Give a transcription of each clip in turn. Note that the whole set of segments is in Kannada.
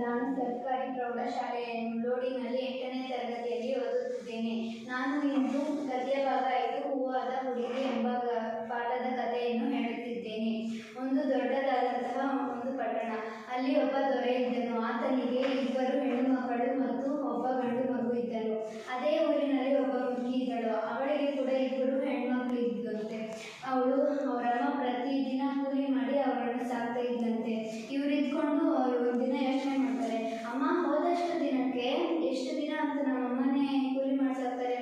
ನಾನು ಸರ್ಕಾರಿ ಪ್ರೌಢಶಾಲೆಯ ಮುಳ್ಳೋಡಿನಲ್ಲಿ 8ನೇ ತರಗತಿಯಲ್ಲಿ ಓದುತ್ತಿದ್ದೇನೆ. ನಾನು ಇಂದು ಗದ್ಯ ಭಾಗ 5 ಹೂವಾದ ಹುಡುಗಿ ಎಂಬ ಪಾಠದ ಕಥೆಯನ್ನು ಹೇಳುತ್ತಿದ್ದೇನೆ. ಒಂದು ದೊಡ್ಡದಾದಂತಹ ಒಂದು ಪಟ್ಟಣ. ಅಲ್ಲಿ ಒಬ್ಬ ದೊರೆ ಇದ್ದನು. ಆತನಿಗೆ 2 ಹೆಣ್ಣು ಮಕ್ಕಳು ಮತ್ತು ಒಬ್ಬ ಗಂಡು ಮಗು ಇದ್ದನು. ಅದೇ ಊರಿನಲ್ಲಿ ಒಬ್ಬ ಮುದುಕಿ ಇದ್ದಳು. ಅವಳಿಗೆ ಕೂಡ 2 ಹೆಣ್ಮಕ್ಳು ಇದ್ದಂತೆ. ಅವರಮ್ಮ ಪ್ರತಿದಿನ ಕೂಲಿ ಮಾಡಿ ಅವರನ್ನು ಸಾಕ್ತಾ ಇದ್ದಂತೆ. ಇವರಿದ್ಕೊಂಡು ಒಂದಿನ ಯೋಚನೆ ಮಾಡ್ತಾರೆ, ಅಮ್ಮ ಹೋದಷ್ಟು ದಿನಕ್ಕೆ ಎಷ್ಟು ದಿನ ಅಂತ ನಮ್ಮ ಅಮ್ಮನೇ ಕೂಲಿ ಮಾಡಿ ಸಾಕ್ತಾರೆ,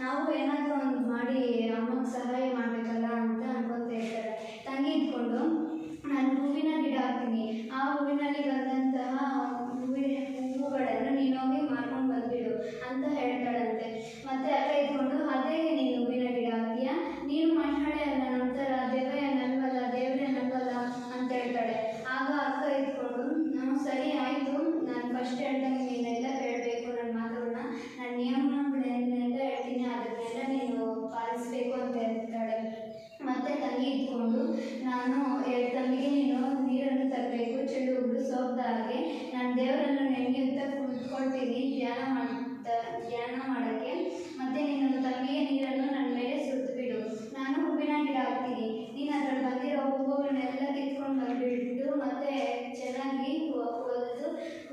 ನಾವು ಏನಾದರೂ ಒಂದು ಮಾಡಿ ಅಮ್ಮಗೆ ಸಹಾಯ ಮಾಡಬೇಕಲ್ಲ ಅಂತ ಅನ್ಕೊತಾ ಇರ್ತಾರೆ. ತಂಗಿ ಇದ್ಕೊಂಡು ನಾನು ಹೂವಿನ ಗಿಡ ಹಾಕ್ತೀನಿ, ಆ ಹೂವಿನಲ್ಲಿ ಬಂದಂತಹ ಹೂವುಗಳನ್ನು ನೀನೋಗಿ ಮಾರ್ಕೊಂಡು ಬಂದ್ಬಿಡು ಅಂತ ಹೇಳ್ತಾಳಂತೆ. ಮತ್ತೆ ಅಕ್ಕ ಇದ್ಕೊಂಡು ಅದೇ ನೀನು ಹೂವಿನ ಗಿಡ ಹಾಕ್ತೀಯಾ, ನೀನು ಮಹಿಳೆ ಅಲ್ಲ, ನಮ್ಮ ಥರ ದೇವರೇ ನಲ್ವಲ್ಲ ಅಂತ ಹೇಳ್ತಾಳೆ. ಆಗ ಅಕ್ಕ ಇದ್ಕೊಂಡು ಸರಿ ಆಯಿತು, ನಾನು ಫಸ್ಟ್ ಹೇಳ್ದಂಗೆ ನೀನೆಲ್ಲ ಕೇಳಬೇಕು, ನನ್ನ ಮಾತುಗಳನ್ನ, ನನ್ನ ನಿಯಮಗಳನ್ನೆಲ್ಲ ಹೇಳ್ತೀನಿ, ಅದನ್ನೆಲ್ಲ ನೀನು ಪಾಲಿಸಬೇಕು ಅಂತ ಹೇಳ್ತಾಳೆ. ಮತ್ತೆ ತಂಗಿ ಇದ್ಕೊಂಡು ತಂಗಿಗೆ ನೀನು ನೀರನ್ನು ತರಬೇಕು, ಚೆಂಡು ಹೂವು ಸೋಗ್ದ ಹಾಗೆ ನಾನು ದೇವರನ್ನು ನೆನೆಯುತ್ತಾ ಕುಳಿತುಕೊಳ್ತೀನಿ ಧ್ಯಾನ ಮಾಡೋಕ್ಕೆ. ಮತ್ತು ನೀನು ತಂಗಿಗೆ ನೀರನ್ನು ನನ್ನ ಮೇಲೆ ಸುರಿದು ಬಿಡು, ನಾನು ಹೂವಿನ ಗಿಡ ಹಾಕ್ತೀನಿ, ನೀನು ಅದ್ರಲ್ಲಿ ಬಂದಿರೋ ಹೂವುಗಳನ್ನೆಲ್ಲ ಕಿತ್ಕೊಂಡು ಬಂದುಬಿಟ್ಟು ಮತ್ತೆ ಚೆನ್ನಾಗಿ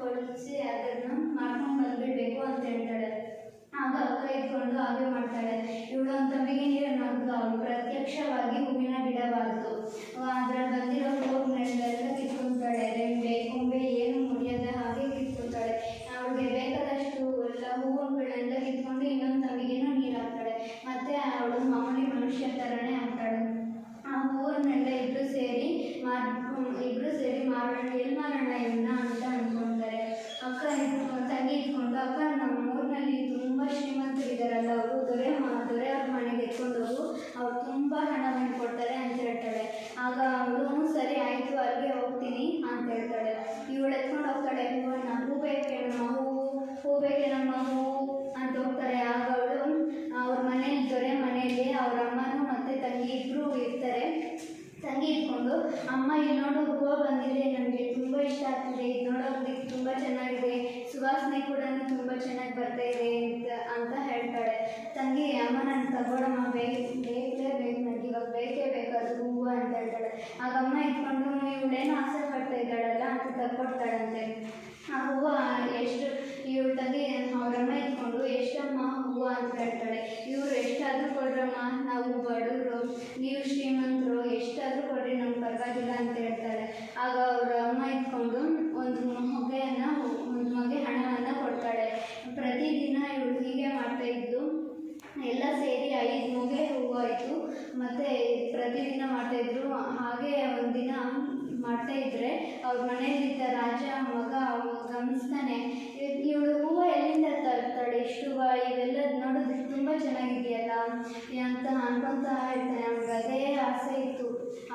ಹೊಲಿಸಿ ಅದನ್ನು ಮಾಡ್ಕೊಂಡು ಬಂದುಬಿಡ್ಬೇಕು ಅಂತ ಹೇಳ್ತಾಳೆ. ಆಗ ಅಕ್ಕ ಇದ್ಕೊಂಡು ಹಾಗೆ ಮಾಡ್ತಾಳೆ. ಇವಳು ಒಂದು ತಂಬಿಗೆ ನೀರನ್ನು ಹಾಕಿದ ಅವಳು ಪ್ರತ್ಯಕ್ಷವಾಗಿ ಹೂವಿನ ಗಿಡವಾದದ್ದು. ಅದರಲ್ಲಿ ಬಂದಿರೋ ಹೂವುಗಳನ್ನೆಲ್ಲ ಕಿತ್ಕೊತಾಳೆ, ರೆಂಬೆ ಕೊಂಬೆ ಏನು ಮುಡಿಯದ ಹಾಗೆ ಕಿತ್ಕೊತಾಳೆ. ಅವಳಿಗೆ ಬೇಕಾದಷ್ಟು ಎಲ್ಲ ಹೂವುಗಳನ್ನೆಲ್ಲ ಕಿತ್ಕೊಂಡು ಇನ್ನೊಂದು ತಂಬಿಗೆನೂ ನೀರು ಹಾಕ್ತಾಳೆ. ಮತ್ತು ಅವಳು ಮಾಮೂಲಿ ಮನುಷ್ಯ ಥರನೇ ಆಗ್ತಾಳೆ. ಆ ಹೂವನ್ನೆಲ್ಲ ಇಬ್ಬರು ಸೇರಿ ಮಾರೋಣ, ಎಲ್ಲಿ ಮಾರೋಣ ಇವನ್ನ ಅಂತ ಅಂದ್ಕೊಳ್ತಾರೆ. ತಂಗಿ ಇಟ್ಕೊಂಡು ಅಕ್ಕ ನಮ್ಮ ಊರಿನಲ್ಲಿ ತುಂಬ ಶ್ರೀಮಂತರಿದ್ದಾರಲ್ಲ, ಅವರು ದೊರೆ ಅವ್ರ ಮನೆಗೆ ಎತ್ಕೊಂಡು ಹೋಗು, ಅವ್ರು ತುಂಬ ಹಣವನ್ನು ಕೊಡ್ತಾರೆ ಅಂತ ಹೇಳ್ತಾಳೆ. ಆಗ ಅವಳು ಸರಿ ಆಯಿತು ಅಲ್ಲಿಗೆ ಹೋಗ್ತೀನಿ ಅಂತ ಹೇಳ್ತಾಳೆ. ಇವಳು ಎತ್ಕೊಂಡು ಹೋಗ್ತಾಳೆ ಹೂವನ್ನ, ಹೂ ಬೇಕೆ ನಮ್ಮ ಹೂವು ಅಂತ ಹೋಗ್ತಾರೆ. ಆಗ ಅವಳು ಅವ್ರ ಮನೇಲಿ ದೊರೆ ಮನೆಯಲ್ಲಿ ಅವ್ರ ಅಮ್ಮನೂ ಮತ್ತು ತಂಗಿ ಇಬ್ಬರು ಇರ್ತಾರೆ. ತಂಗಿ ಇಟ್ಕೊಂಡು ಅಮ್ಮ ಇಲ್ಲಿ ನೋಡು ಹೂವು ಬಂದಿದೆ, ನನಗೆ ತುಂಬ ಇಷ್ಟ ಆಗ್ತಿದೆ, ಇದು ನೋಡೋದಕ್ಕೆ ತುಂಬ ಚೆನ್ನಾಗಿದೆ, ಸುವಾಸನೆ ಕೂಡ ತುಂಬ ಚೆನ್ನಾಗಿ ಬರ್ತಾ ಇದೆ ಅಂತ ಹೇಳ್ತಾಳೆ. ತಂಗಿ ಅಮ್ಮ ನಾನು ತಗೊಳಮ್ಮ, ಬೇಕು ನನಗೆ ಇವಾಗ ಬೇಕೇ ಬೇಕಾದು ಹೂವು ಅಂತ ಹೇಳ್ತಾಳೆ. ಆಗ ಅಮ್ಮ ಇಟ್ಕೊಂಡು ಇವಳೇನು ಆಸೆ ಪಡ್ತಾ ಇದ್ದಾಳಲ್ಲ ಅಂತ ತಗೊಡ್ತಾಳಂತೆ. ಆ ಹೂವು ಇವಳು ತಂಗಿ ಅವರಮ್ಮ ಇಟ್ಕೊಂಡು ಎಷ್ಟಮ್ಮ ಹೂವು ಅಂತ ಹೇಳ್ತಾಳೆ. ಇವರು ಎಷ್ಟಾದರೂ ಕೊಡ್ರಮ್ಮ, ನಾವು ಬಡವರು, ನೀವು ಶ್ರೀಮಂತರು, ಎಷ್ಟಾದರೂ ಕೊಡ್ರಿ, ನಮ್ಗೆ ಪರವಾಗಿಲ್ಲ ಅಂತ ಹೇಳ್ತಾಳೆ. ಆಗ ಅವರ ಅಮ್ಮ ಇಟ್ಕೊಂಡು ಒಂದು ಮೊಗೆ ಹಣವನ್ನು ಕೊಡ್ತಾಳೆ. ಪ್ರತಿದಿನ ಇವಳು ಹೀಗೆ ಮಾಡ್ತಾಯಿದ್ದು ಎಲ್ಲ ಸೇರಿ 5 ಮೊಗೆ ಹೂವು ಆಯಿತು. ಮತ್ತು ಪ್ರತಿದಿನ ಮಾಡ್ತಾಯಿದ್ರು. ಹಾಗೆ ಒಂದಿನ ಮಾಡ್ತಾಯಿದ್ರೆ ಅವ್ರ ಮನೆಯಲ್ಲಿದ್ದ ರಾಜ ಮಗ ಗಮನಿಸ್ತಾನೆ, ಇವಳು ಹೂವು ಎಲ್ಲಿಂದ ತರ್ತಾಳೆ, ಇಷ್ಟು ಹೂವು, ಇವೆಲ್ಲ ನೋಡೋದಕ್ಕೆ ತುಂಬ ಚೆನ್ನಾಗಿದೆಯಲ್ಲ ಅಂತ ಅನ್ಕೊತಾ ಇರ್ತಾನೆ. ಅವ್ನಿಗೆ ಅದೇ ಆಸೆ ಇತ್ತು,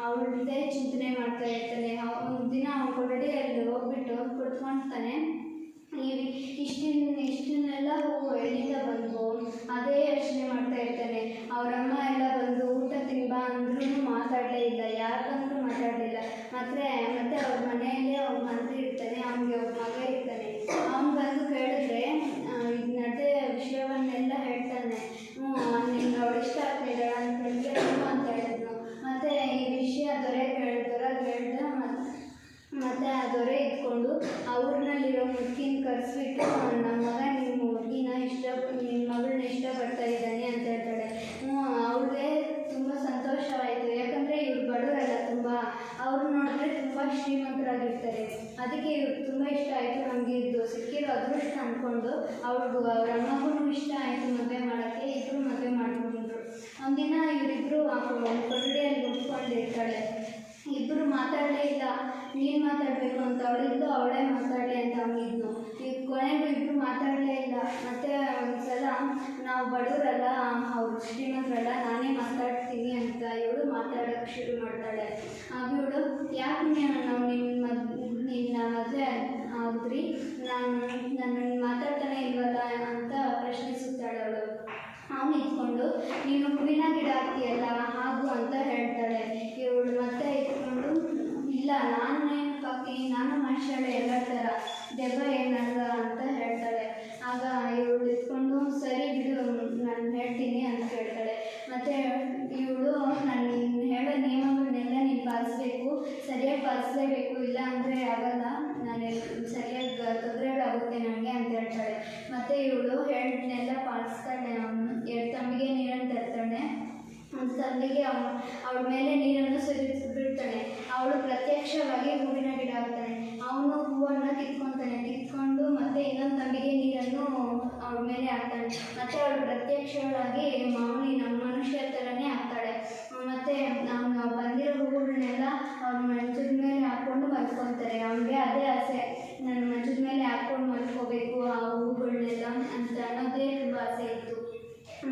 ಅವಳದೇ ಚಿಂತನೆ ಮಾಡ್ತಾ ಇರ್ತಾನೆ. ಒಂದು ದಿನ ಅವ್ನ ಕೊಠಡಿಯಲ್ಲಿ ಹೋಗ್ಬಿಟ್ಟು ಕುತ್ಕೊಳ್ತಾನೆ. ಇಷ್ಟನ್ನೆಲ್ಲ ಹೂವು ಎಲ್ಲಿಂದ ಬಂದವು ಅದೇ ಯೋಚನೆ ಮಾಡ್ತಾ ಇರ್ತಾನೆ. ಅವರಮ್ಮ ಎಲ್ಲ ಬಂದು ಊಟ ತಿನ್ಬಾ ಅಂದ್ರೂ ಮಾತಾಡಲೇ ಇಲ್ಲ, ಯಾರು ಬಂದರೂ ಮಾತಾಡಲಿಲ್ಲ. ಮತ್ತೆ ಅವ್ರ ಮನೆಯಲ್ಲೇ ಅವ್ರ ಮಂತ್ರಿ ಇರ್ತಾನೆ, ಅವನಿಗೆ ಒಬ್ಬ ಮಗ ಇರ್ತಾನೆ. ಅವ್ನು ಬಂದು ಕೇಳಿದ್ರೆ ನಡೆದ ವಿಷಯವನ್ನೆಲ್ಲ ಹೇಳ್ತಾನೆ. ನಿಮ್ಗೆ ಅವಳು ಇಷ್ಟ ಆಗ್ತಿದ್ದಾಳ ಅಂತ ಹೇಳಿದ್ರೆ ಅಂತ ಹೇಳಿದ್ನು. ಮತ್ತು ಈ ವಿಷಯ ದೊರೆ ಹೇಳ್ದ. ಮತ್ತು ಆ ದೊರೆ ಇಟ್ಕೊಂಡು ಆ ಊರಿನಲ್ಲಿರೋ ಮುದುಕಿನ ಕರೆಸ್ಬಿಟ್ಟು, ನಮ್ಮ ಮಗ ನಿಮ್ಮ ಮಗಳನ್ನ ಇಷ್ಟಪಡ್ತಾ ಇದ್ದಾನೆ ಅಂತ ಹೇಳ್ತಾಳೆ. ಅವ್ಳಿಗೆ ತುಂಬ ಸಂತೋಷವಾಯಿತು. ಯಾಕಂದರೆ ಇವ್ರು ಬಡವರಲ್ಲ, ತುಂಬ ಅವ್ರು ನೋಡಿದ್ರೆ ತುಂಬ ಶ್ರೀಮಂತರಾಗಿರ್ತಾರೆ. ಅದಕ್ಕೆ ಇವ್ರಿಗೆ ತುಂಬ ಇಷ್ಟ ಆಯಿತು, ನಮಗೆ ಇದು ಸಿಕ್ಕಿರೋ ಅದೃಷ್ಟ ಅಂದ್ಕೊಂಡು ಅವ್ರ ಅಮ್ಮಗೂ ಇಷ್ಟ ಆಯಿತು ಮದುವೆ ಮಾಡೋಕ್ಕೆ. ಇಬ್ಬರು ಮದುವೆ ಮಾಡ್ಕೊಂಡ್ರು. ಒಂದಿನ ಇವರಿಬ್ಬರು ಕೊಠಡಿಯಲ್ಲಿ ಉಟ್ಕೊಂಡಿರ್ತಾಳೆ. ಇಬ್ಬರು ಮಾತಾಡಲೇ ಇಲ್ಲ. ನೀನು ಮಾತಾಡಬೇಕು ಅಂತ ಅವಳಿದ್ದು, ಅವಳೇ ಮಾತಾಡಲಿ ಅಂತ ಅವನಿದ್ನು. ಈಗ ಕೊನೆಗೂ ಇಬ್ಬರು ಮಾತಾಡಲೇ ಇಲ್ಲ. ಮತ್ತು ಒಂದು ಸಲ ನಾವು ಬಡವರಲ್ಲ, ಅವ್ರು ಶ್ರೀಮಂತರಲ್ಲ, ನಾನೇ ಮಾತಾಡ್ತೀನಿ ಅಂತ ಇವಳು ಮಾತಾಡೋಕ್ಕೆ ಶುರು ಮಾಡ್ತಾಳೆ. ಆಗ ಇವಳು ಯಾಕೆ ನಾವು ನಿನ್ನ ಮದುವೆ ಹೌದ್ರಿ, ನನ್ನನ್ನು ಮಾತಾಡ್ತಾನೆ ಇಲ್ವಲ್ಲ ಅಂತ ಪ್ರಶ್ನಿಸುತ್ತಾಳೆ ಅವಳು. ಅವನು ಇಟ್ಕೊಂಡು ನೀನು ಹೂವಿನ ಗಿಡ ಹಾಕ್ತೀಯಲ್ಲ ಹಾಗೂ ಅಂತ ಹೇಳ್ತಾಳೆ. ಇವಳು ಮತ್ತೆ ಇಟ್ಕೊಂಡು ಇಲ್ಲ ನಾನೇನು ಹಾಕ್ತೀನಿ, ನಾನು ಮನುಷ್ಯಳೆ ಎಲ್ಲ ಥರ, ದೆವ್ವ ಏನಲ್ಲ ಅಂತ ಹೇಳ್ತಾಳೆ. ಆಗ ಇವಳು ಇಟ್ಕೊಂಡು ಸರಿ ಬಿಡು ನಾನು ಹೇಳ್ತೀನಿ ಅಂತ ಹೇಳ್ತಾಳೆ. ಮತ್ತು ಇವಳು ನಾನು ಹೇಳೋ ನಿಯಮಗಳನ್ನೆಲ್ಲ ನೀನು ಪಾಲಿಸ್ಬೇಕು, ಸರಿಯಾಗಿ ಪಾಲಿಸಲೇಬೇಕು, ಇಲ್ಲ ಅಂದರೆ ಆಗಲ್ಲ, ನಾನು ಸರಿಯಾಗಿ ತೊಂದರೆಗಳಾಗುತ್ತೆ ನನಗೆ ಅಂತ ಹೇಳ್ತಾಳೆ. ಮತ್ತು ಇವಳು ಹೇಳಿದ್ನೆಲ್ಲ ಪಾಲಿಸ್ತಾಳೆ. ಎರಡು ತಂಬಿಗೆ ನೀರನ್ನು ತರ್ತಾಳೆ. ಒಂದು ತಂಬಿಗೆ ಅವಳ ಮೇಲೆ ನೀರನ್ನು ಸುರಿಸ್ಬಿಡ್ತಾಳೆ. ಅವಳು ಪ್ರತ್ಯಕ್ಷವಾಗಿ ಹೂವಿನ ಗಿಡ ಆಗ್ತಾನೆ. ಅವನು ಹೂವನ್ನು ಕಿತ್ಕೊಂಡು ಮತ್ತೆ ಇನ್ನೊಂದು ತಂಬಿಗೆ ನೀರನ್ನು ಅವಳ ಮೇಲೆ ಹಾಕ್ತಾನೆ. ಮತ್ತು ಅವಳು ಪ್ರತ್ಯಕ್ಷವಾಗಿ ನಮ್ಮ ಮನುಷ್ಯ ಥರನೇ ಆಗ್ತಾಳೆ. ಮತ್ತು ನಾವು ಬಂದಿರೋ ಹೂವುಗಳನ್ನೆಲ್ಲ ಅವ್ರ ಮಂಚದ ಮೇಲೆ ಹಾಕ್ಕೊಂಡು ಮಲ್ಕೊತಾರೆ. ಅವನಿಗೆ ಅದೇ ಆಸೆ, ನನ್ನ ಮಂಚದ ಮೇಲೆ ಹಾಕ್ಕೊಂಡು ಮಲ್ಕೋಬೇಕು ಆ ಹೂವುಗಳನ್ನೆಲ್ಲ ಅಂತ ಅನ್ನೋದೇ ತುಂಬ ಆಸೆ ಇತ್ತು.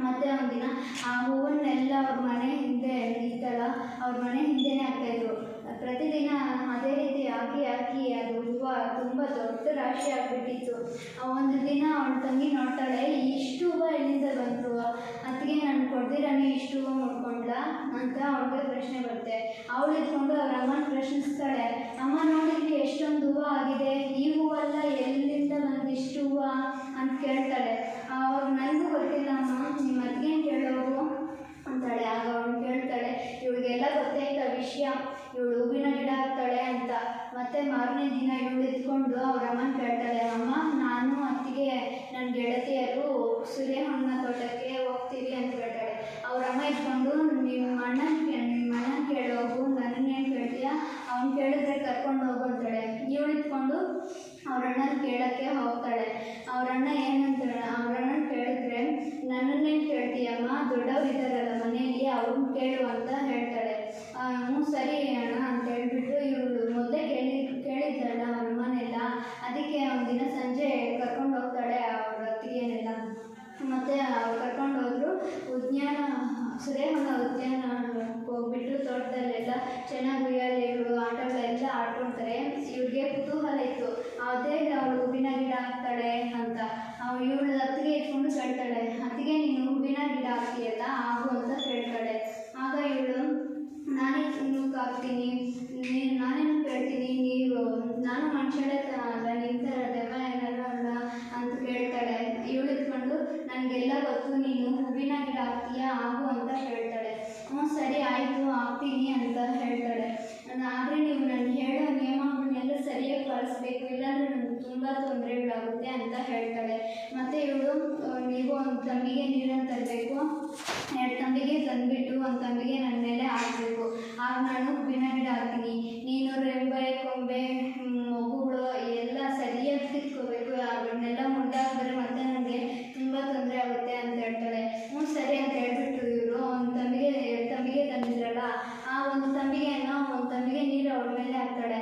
ಮತ್ತು ಒಂದಿನ ಆ ಹೂವನ್ನೆಲ್ಲ ಅವ್ರ ಮನೆ ಹಿಂದೆ ಇತ್ತಲ್ಲ, ಅವ್ರ ಮನೆ ಹಿಂದೆನೇ ಹಾಕ್ತಾಯಿದ್ರು. ಪ್ರತಿದಿನ ಅದೇ ರೀತಿ ಹಾಕಿ ಅದು ಹೂವು ತುಂಬ ದೊಡ್ಡ ರಾಶಿ ಆಗಿಬಿಟ್ಟಿತ್ತು. ಒಂದು ದಿನ ಅವಳ ತಂಗಿ ನೋಡ್ತಾಳೆ, ಇಷ್ಟು ಹೂವು ಎಲ್ಲಿಂದ ಬಂತು, ಅದಕ್ಕೆ ನಾನು ಕೊಡ್ದಿರಾನೆ ಇಷ್ಟು ಹೂವು ಮುಡ್ಕೊಂಡ್ಲ ಅಂತ ಅವಳಿಗೆ ಪ್ರಶ್ನೆ ಬರುತ್ತೆ. ಅವಳು ಇದ್ಕೊಂಡು ಅವ್ರ ಅಮ್ಮನ ಪ್ರಶ್ನಿಸ್ತಾಳೆ, ಅಮ್ಮ ನೋಡಿದ್ವಿ ಎಷ್ಟೊಂದು ಹೂವು ಆಗಿದೆ, ಈ ಹೂವೆಲ್ಲ ಎಲ್ಲಿಂದ ಬಂದು ಇಷ್ಟು ಹೂವು ಅಂತ ಕೇಳ್ತಾಳೆ. ಅವ್ರು ನನಗೂ ಗೊತ್ತಿಲ್ಲ ಅಮ್ಮ, ನಿಮ್ಮ ಅತ್ತಿಗೇನು ಕೇಳೋರು ಅಂತಾಳೆ. ಆಗ ಅವಳು ಕೇಳ್ತಾಳೆ, ಇವಳಿಗೆಲ್ಲ ಗೊತ್ತಾಯ್ತು ಆ ವಿಷಯ, ಇವಳು ಹೂವಿನ ಗಿಡ ಹಾಕ್ತಾಳೆ ಅಂತ. ಮತ್ತು ಮಾರನೇ ದಿನ ಇವಳು ಇದ್ಕೊಂಡು ಅವ್ರ ಅಮ್ಮನ ಕೇಳ್ತಾಳೆ, ಅಮ್ಮ ನಾನು ಅತ್ತಿಗೆ ನನ್ನ ಗೆಳತಿಯರು ಸೂರ್ಯಹಣ್ಣ ತೋಟಕ್ಕೆ ಹೋಗ್ತೀವಿ ಅಂತ ಹೇಳ್ತಾಳೆ. ಅವ್ರ ಅಮ್ಮ ಇಟ್ಕೊಂಡು ನಿಮ್ಮ ಅಣ್ಣನ ಕೇಳೋಗು, ನನ್ನನ್ನೇನು ಕೇಳ್ತೀಯ, ಅವ್ನು ಕೇಳಿದ್ರೆ ಕರ್ಕೊಂಡು ಹೋಗು ಅಂತಾಳೆ. ಇವಳು ಇಟ್ಕೊಂಡು ಅವ್ರ ಅಣ್ಣನ ಕೇಳೋಕ್ಕೆ ಹೋಗ್ತಾಳೆ. ಅವ್ರ ಅಣ್ಣ ಏನಂತಾಳೆ, ಅವ್ರ ಅಣ್ಣನ ಕೇಳಿದ್ರೆ ನನ್ನನ್ನೇನು ಕೇಳ್ತೀಯಮ್ಮ, ದೊಡ್ಡವ್ರು ಇದ್ದಾರಲ್ಲ ಮನೆಯಲ್ಲಿ ಅವ್ರನ್ನ ಕೇಳು ಅಂತ ಹೇಳ್ತಾಳೆ. ಹ್ಞೂ ಸರಿ ಅಣ್ಣ ಅಂತ ಹೇಳ್ಬಿಟ್ಟು ಇವಳು ಮೊದಲೇ ಕೇಳಿದ್ದಲ್ಲ ಅವ್ರ ಮನೆಲ್ಲ, ಅದಕ್ಕೆ ಒಂದಿನ ಸಂಜೆ ಕರ್ಕೊಂಡು ಹೋಗ್ತಾಳೆ ಅವ್ರ ಅತ್ತಿಗೆನೆಲ್ಲ. ಮತ್ತು ಅವ್ರು ಕರ್ಕೊಂಡು ಹೋದ್ರು ಸೂರ್ಯಹಣ್ಣ ಉದ್ಯಾನ ಹೋಗ್ಬಿಟ್ಟು ತೋಟದಲ್ಲೆಲ್ಲ ಚೆನ್ನಾಗಿ ಉಯ್ಯಾಲೆಗಳು ಆಟಗಳೆಲ್ಲ ಆಡ್ಕೊಳ್ತಾರೆ. ಇವ್ರಿಗೆ ಕುತೂಹಲ ಇತ್ತು, ಅದೇ ಅವಳು ಹೂವಿನ ಗಿಡ ಹಾಕ್ತಾಳೆ ಅಂತ. ಇವಳು ಅತ್ತಿಗೆ ಇಟ್ಕೊಂಡು ಕೇಳ್ತಾಳೆ, ಅತ್ತಿಗೆ ನೀನು ಹೂವಿನ ಗಿಡ ಹಾಕ್ತೀಯಲ್ಲ ಆಗು ಅಂತ ಕೇಳ್ತಾಳೆ. ಆಗ ಇವಳು ನಾನೇ ಹಾಕ್ತೀನಿ, ನಾನೇನು ಕೇಳ್ತೀನಿ, ನಾನು ಮನುಷ್ಯಳೆ ಅಲ್ಲ, ನಿಮ್ಮ ಥರ ದೆವ್ವ ಏನಾರ ಅಲ್ಲ ಅಂತ ಕೇಳ್ತಾಳೆ. ಇವಳು ಇಟ್ಕೊಂಡು ನನಗೆಲ್ಲ ಗೊತ್ತು, ನೀನು ಹೂವಿನ ಗಿಡ ಹಾಕ್ತೀಯಾ ಆಗು ಅಂತ ಹೇಳ್ತಾಳೆ. ಹ್ಞೂ ಸರಿ ಆಯಿತು ಹಾಕ್ತೀನಿ ಅಂತ ಹೇಳ್ತಾಳೆ. ಆದರೆ ನೀವು ನಾನು ಹೇಳೋ ನಿಯಮಗಳನ್ನೆಲ್ಲ ಸರಿಯಾಗಿ ಪಾಲಿಸ್ಬೇಕು, ಇಲ್ಲಾಂದರೆ ನನಗೆ ತುಂಬ ತೊಂದರೆಗಳಾಗುತ್ತೆ ಅಂತ ಹೇಳ್ತಾಳೆ. ಮತ್ತು ಇವಳು ನೀವು ಒಂದು ತಂಬಿಗೆ ನೀರನ್ನು ತರಬೇಕು, 2 ತಂಬಿಗೆ ತಂದುಬಿಟ್ಟು ಒಂದು ತಂಬಿಗೆ ನನ್ನ ಮೇಲೆ ಹಾಕಬೇಕು, ಆಗ ನಾನು ಹೂವಿನ ಗಿಡ ಹಾಕ್ತೀನಿ. ನೀನು ರೆಂಬೆ ಕೊಂಬೆ ಮಗುಗಳು ಎಲ್ಲ ಸರಿಯಾಗಿ ಕಿತ್ಕೋಬೇಕು, ಅದನ್ನೆಲ್ಲ ಮುರಿದಾಕಿದ್ರೆ ಮತ್ತೆ ನನಗೆ ತುಂಬ ತೊಂದರೆ ಆಗುತ್ತೆ ಅಂತ ಹೇಳ್ತಾಳೆ. ಹ್ಞೂ ಸರಿ ಅಂತ ಹೇಳ್ಬಿಟ್ಟು ಇವರು ಒಂದು ತಂಬಿಗೆ 2 ತಂಬಿಗೆ ತಂದಿದ್ರಲ್ಲ, ಆ ಒಂದು ತಂಬಿಗೆಯನ್ನು ಒಂದು ತಂಬಿಗೆ ನೀರು ಅವಳ ಮೇಲೆ ಹಾಕ್ತಾಳೆ.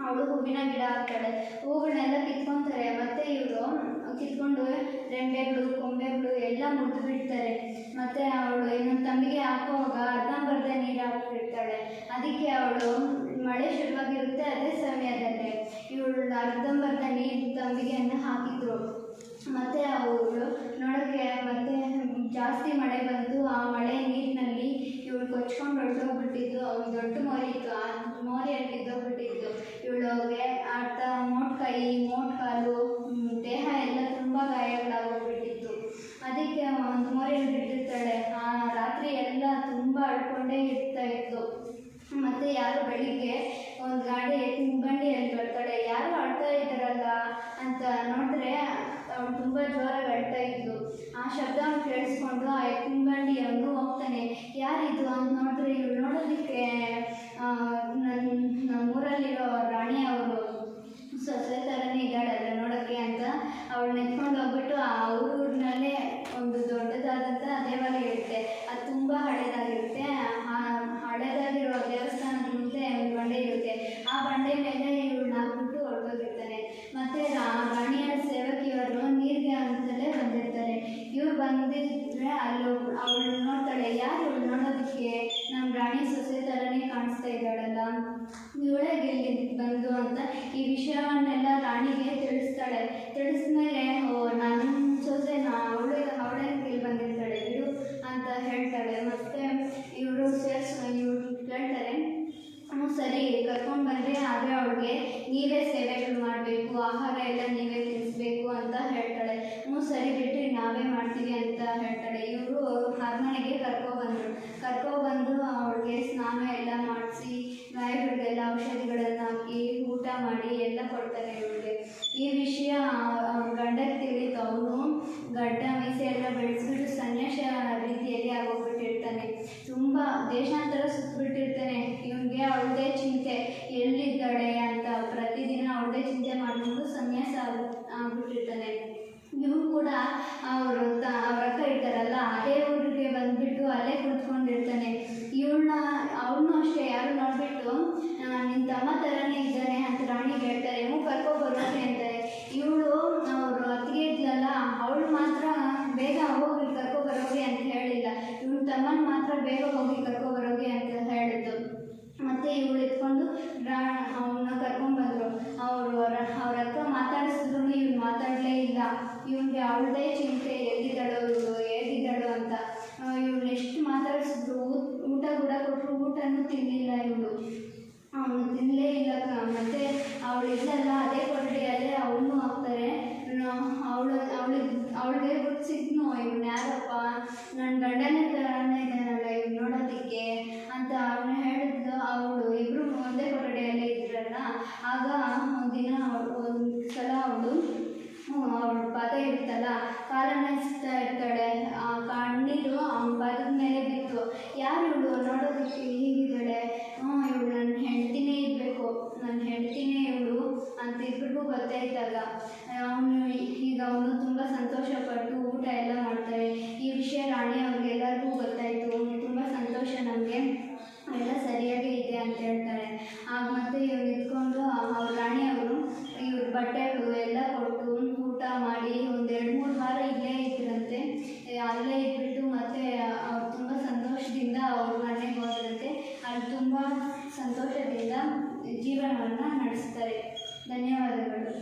ಅವಳು ಹೂವಿನ ಗಿಡ ಹಾಕ್ತಾಳೆ. ಹೂಗಳನ್ನೆಲ್ಲ ಕಿತ್ಕೊತಾರೆ. ಮತ್ತು ಇವರು ಕಿತ್ಕೊಂಡು ರೆಂಬೆಗಳು ಕೊಂಬೆಗಳು ಎಲ್ಲ ಮುರಿದು ಬಿಡ್ತಾರೆ. ಮತ್ತು ಅವಳು ಇನ್ನೊಂದು ತಂಬಿಗೆ ಹಾಕುವಾಗ ಅರ್ಧಂಬರ್ಧ ನೀರು ಹಾಕಿಬಿಡ್ತಾಳೆ. ಅದಕ್ಕೆ ಅವಳು ಮಳೆ ಶುರುವಾಗಿರುತ್ತೆ, ಅದೇ ಸಮಯದಲ್ಲಿ ಇವಳು ಅರ್ಧಂಬರ್ಧ ನೀರು ತಂಬಿಗೆಯನ್ನು ಹಾಕಿದ್ರು. ಮತ್ತು ಅವಳು ನೋಡೋಕ್ಕೆ ಮತ್ತೆ ಜಾಸ್ತಿ ಮಳೆ ಬಂತು. ಆ ಮಳೆ ನೀರಿನಲ್ಲಿ ಇವಳು ಕೊಚ್ಕೊಂಡು ಹೊರಟೋಗ್ಬಿಟ್ಟಿದ್ದು. ಅವಳು ದೊಡ್ಡ ಮೋರಿ ಇತ್ತು, ಆ ಮೋರಿಯಲ್ಲಿ ಬಿದ್ದೋಗ್ಬಿಟ್ಟಿದ್ದು. ಇವಳಿಗೆ ಆಟ ಮೋಟ್ಕೈ ಮೋಟ್ಕಾಲು ದೇಹ ಎಲ್ಲ ತುಂಬ ಗಾಯಗಳಾಗೋಗ್ಬಿಟ್ಟಿತ್ತು. ಅದಕ್ಕೆ ಒಂದು ಮೋರಿಯಲ್ಲಿ ಬಿಟ್ಟಿರ್ತಾಳೆ. ಆ ರಾತ್ರಿ ಎಲ್ಲ ತುಂಬ ಅಳ್ಕೊಂಡೇ ಇರ್ತಾ ಇತ್ತು. ಮತ್ತು ಯಾರು ಬೆಳಿಗ್ಗೆ ಒಂದು ಗಂಡಿಯಲ್ಲಿ ಬರ್ತಾಳೆ, ಯಾರು ಅಳ್ತಾ ಇದ್ದಾರಲ್ಲ ಅಂತ ನೋಡಿದ್ರೆ ಅವಳು ತುಂಬ ಜೋರಾಗಿ ಅಳ್ತಾ ಇದ್ಲು. ಆ ಶಬ್ದ ಕೇಳಿಸ್ಕೊಂಡು ಆ ಎತ್ತಿನಗಂಡಿಯವನು ಹೋಗ್ತಾನೆ. ಯಾರಿದು ಅಂತ ನೋಡಿದ್ರೆ ಇವಳು ನೋಡೋದಕ್ಕೆ ನಮ್ಮೂರಲ್ಲಿರೋ ರಾಣಿ ಅವರು ಸೊಸೆ ಥರನೇ ಇದ್ದಾಳಲ್ಲ ನೋಡೋಕ್ಕೆ ಅಂತ ಅವಳನ್ನ ಎತ್ಕೊಂಡು ಹೋಗ್ಬಿಟ್ಟು ಆ ಊರಿನಲ್ಲೇ ಒಂದು ದೊಡ್ಡದಾದಂಥ ದೇವಾಲಯ ಇರುತ್ತೆ. ಅದು ತುಂಬ ಹಳೇದಾಗಿರುತ್ತೆ. ಹಳೇದಾಗಿರೋ ದೇವಸ್ಥಾನದ ಮುಂದೆ ಒಂದು ಬಂಡೆ ಇರುತ್ತೆ. ಆ ಬಂಡೆ ಮೇಲೆ ಇವಳನ್ನ ಹಾಕ್ಬಿಟ್ಟು ಹೊರಟೋಗಿರ್ತಾನೆ. ಮತ್ತು ರಾಣಿಯ ಸೇವಕಿಯವರು ನೀರಿಗೆ ಅಂತಲೇ ಬಂದಿರ್ತಾರೆ. ಇವ್ರು ಬಂದಿದ್ರೆ ಅವಳು ನೋಡ್ತಾಳೆ, ಯಾರು ಇವಳು ನೋಡೋದಕ್ಕೆ ನಮ್ಮ ರಾಣಿ ಸೊಸೆ ಥರನೇ ಕಾಣಿಸ್ತಾ ಇದ್ದಾಳಲ್ಲ, ಇವಳೇ ಗೆಲ್ಲಿ ಬಂದು ಅಂತ ಈ ವಿಷಯವನ್ನೆಲ್ಲ ರಾಣಿಗೆ ತಿಳಿಸ್ತಾಳೆ. ತಿಳಿಸ್ಮೇಲೆ ನನ್ನ ಸೊಸೆನ ಅವಳೇ ಇಲ್ಲಿ ಬಂದಿರ್ತಾಳೆ ಬಿಡು ಅಂತ ಹೇಳ್ತಾಳೆ. ಮತ್ತು ಇವರು ಇವಳು ಕೇಳ್ತಾರೆ, ಸರಿ ಕರ್ಕೊಂಡು ಬಂದರೆ ಆದರೆ ಅವಳಿಗೆ ಆಹಾರ ಎಲ್ಲ ನೀವೇ ತಿನ್ನಿಸ್ಬೇಕು ಅಂತ ಹೇಳ್ತಾಳೆ. ಹ್ಞೂ ಸರಿ ಬಿಟ್ಟರೆ ನಾವೇ ಮಾಡ್ತೀವಿ ಅಂತ ಹೇಳ್ತಾಳೆ. ಇವರು ಅರಮನೆಗೆ ಕರ್ಕೊಬಂದು ಅವಳಿಗೆ ಸ್ನಾನ ಎಲ್ಲ ಮಾಡಿಸಿ ಗಾಯಗಳಿಗೆಲ್ಲ ಔಷಧಿಗಳನ್ನು ಹಾಕಿ ಊಟ ಮಾಡಿ ಎಲ್ಲ ಕೊಡ್ತಾರೆ ಇವಳಿಗೆ. ಈ ವಿಷಯ ಗಂಡಕ್ಕೆ ತಿಳಿತು. ಅವನು ಗಡ್ಡ ಮೀಸೆ ಎಲ್ಲ ಬೆಳೆಸ್ಬಿಟ್ಟು ಸನ್ಯಾಸ ರೀತಿಯಲ್ಲಿ ಆಗೋಗ್ಬಿಟ್ಟಿರ್ತಾನೆ. ತುಂಬ ದೇಶಾಂತರ ಸುತ್ತಬಿಟ್ಟಿರ್ತಾನೆ. ಇವನಿಗೆ ಅವಳದೇ ಚಿಂತೆ, ಎಲ್ಲಿದ್ದಾಳೆ ಅಂತ ಪ್ರತಿದಿನ ಅವಳದೇ ಚಿಂತೆ ಮಾಡಿಕೊಂಡು ಸನ್ಯಾಸ ಆಗ್ಬಿಟ್ಟಿರ್ತಾನೆ. ಇವನು ಕೂಡ ಅವ್ರ ಅಕ್ಕ ಇರ್ತಾರಲ್ಲ ಅದೇ ಊರಿಗೆ ಬಂದುಬಿಟ್ಟು ಅಲ್ಲೇ ಕುತ್ಕೊಂಡಿರ್ತಾನೆ. ಅವನು ಅಷ್ಟೇ ಯಾರು ನೋಡಿಬಿಟ್ಟು ನಿನ್ನ ತಮ್ಮ ಥರನೇ ಇದ್ದಾನೆ ಅಂತ ರಾಣಿಗೆ ಹೇಳ್ತಾರೆ. ಇವು ಕರ್ಕೊಬರೋಕೆ ಅಂತಾರೆ. ಇವಳು ಅವರು ಅತ್ತಿಗೆ ಇದ್ಲಲ್ಲ, ಅವಳು ಮಾತ್ರ ಬೇಗ ಹೋಗಿ ಕರ್ಕೊಬರೋಗೆ ಅಂತ ಹೇಳಿಲ್ಲ. ಇವಳು ತಮ್ಮನ ಮಾತ್ರ ಬೇಗ ಹೋಗಿ ಕರ್ಕೊಬರೋಗೆ ಅಂತ ಹೇಳಿದ್ದು. ಮತ್ತು ಇವಳು ಎತ್ಕೊಂಡು ಅವನ್ನ ಕರ್ಕೊಂಡ್ಬಂದರು. ಅವ್ರ ಅಕ್ಕ ಮಾತಾಡಿಸಿದ್ರು ಇವಳು ಮಾತಾಡಲೇ ಇಲ್ಲ. ಇವನಿಗೆ ಅವಳದೇ ಚಿಂತೆ, ಎಲ್ಲಿದ್ದಾಳೋ ಇವಳು, ಹೇಗಿದ್ದಾಳೋ ಅಂತ. ಇವಳು ಎಷ್ಟು ಮಾತಾಡಿಸಿದ್ರು, ಊಟ ಕೂಡ ಕೊಟ್ಟರು ಊಟನೂ ತಿನ್ನಲಿಲ್ಲ ಇವಳು. ಅವನು ತಿನ್ನಲೇ ಇಲ್ಲ. ಮತ್ತು ಅವಳಿದ್ದಲ್ಲ ಅದೇ ಕೊಠಡಿಯಲ್ಲೇ ಅವನು ಹಾಕ್ತಾರೆ. ಅವಳಿಗೆ ಗುರ್ಸಿದ್ನು, ಇವನು ಯಾರಪ್ಪ, ನನ್ನ ಗಂಡನೇ ಥರನೇ ಇದ್ದಾನಲ್ಲ ಇವ್ನು ನೋಡೋದಕ್ಕೆ ಅಂತ ಅವನು ಹೇಳಿದ್ಲು. ಅವಳು ಇಬ್ಬರು ಒಂದೇ ಕೊಠಡಿಯಲ್ಲೇ ಇದ್ರಲ್ಲ. ಆಗ ಒಂದಿನ ಒಂದು ಸಲ ಅವಳ ಪಾದ ಇರುತ್ತಲ್ಲ, ಕಾಲನ್ನ ಎಸ್ತಾ ಇರ್ತಾಳೆ. ಆ ಕಣ್ಣೀರು ಅವನ ಪಾದದ ಮೇಲೆ ಬಿತ್ತು. ಯಾರು ಇವಳು ನೋಡೋದಕ್ಕೆ ಹೀಗಿದ್ದಾಳೆ, ಇವಳು ನನ್ನ ಹೆಂಡ್ತಿನೇ ಇರಬೇಕು, ನನ್ನ ಹೆಂಡ್ತಿನೇ ಇವಳು ಅಂತ ಇಬ್ಬರಿಗೂ ಗೊತ್ತಾಯ್ತಲ್ಲ. ಅವನು ತುಂಬ ಸಂತೋಷಪಟ್ಟು ಊಟ ಎಲ್ಲ ಮಾಡ್ತಾರೆ. ಈ ವಿಷಯ ರಾಣಿ ಅವ್ರಿಗೆಲ್ಲರಿಗೂ ಗೊತ್ತಾಯಿತು. ತುಂಬ ಸಂತೋಷ, ನಮಗೆ ಎಲ್ಲ ಸರಿಯಾಗಿ ಇದೆ ಅಂತ ಹೇಳ್ತಾರೆ. ಆಗ ಮತ್ತೆ ಇವ್ರು ನಿಂತ್ಕೊಂಡು ಅವ್ರ ರಾಣಿಯವರು ಇವ್ರ ಬಟ್ಟೆಗಳು ಎಲ್ಲ ಕೊಟ್ಟು ಊಟ ಮಾಡಿ ಒಂದು 2-3 ವಾರ ಇಲ್ಲೇ ಇದ್ರಂತೆ. ಅಲ್ಲೇ ಇದ್ಬಿಟ್ಟು ಮತ್ತೆ ಅವ್ರು ತುಂಬ ಸಂತೋಷದಿಂದ ಅವ್ರ ಮನೆಗೆ ಹೋದ್ರಂತೆ. ಅಲ್ಲಿ ತುಂಬ ಸಂತೋಷದಿಂದ ಜೀವನವನ್ನು ನಡೆಸ್ತಾರೆ. ಧನ್ಯವಾದಗಳು.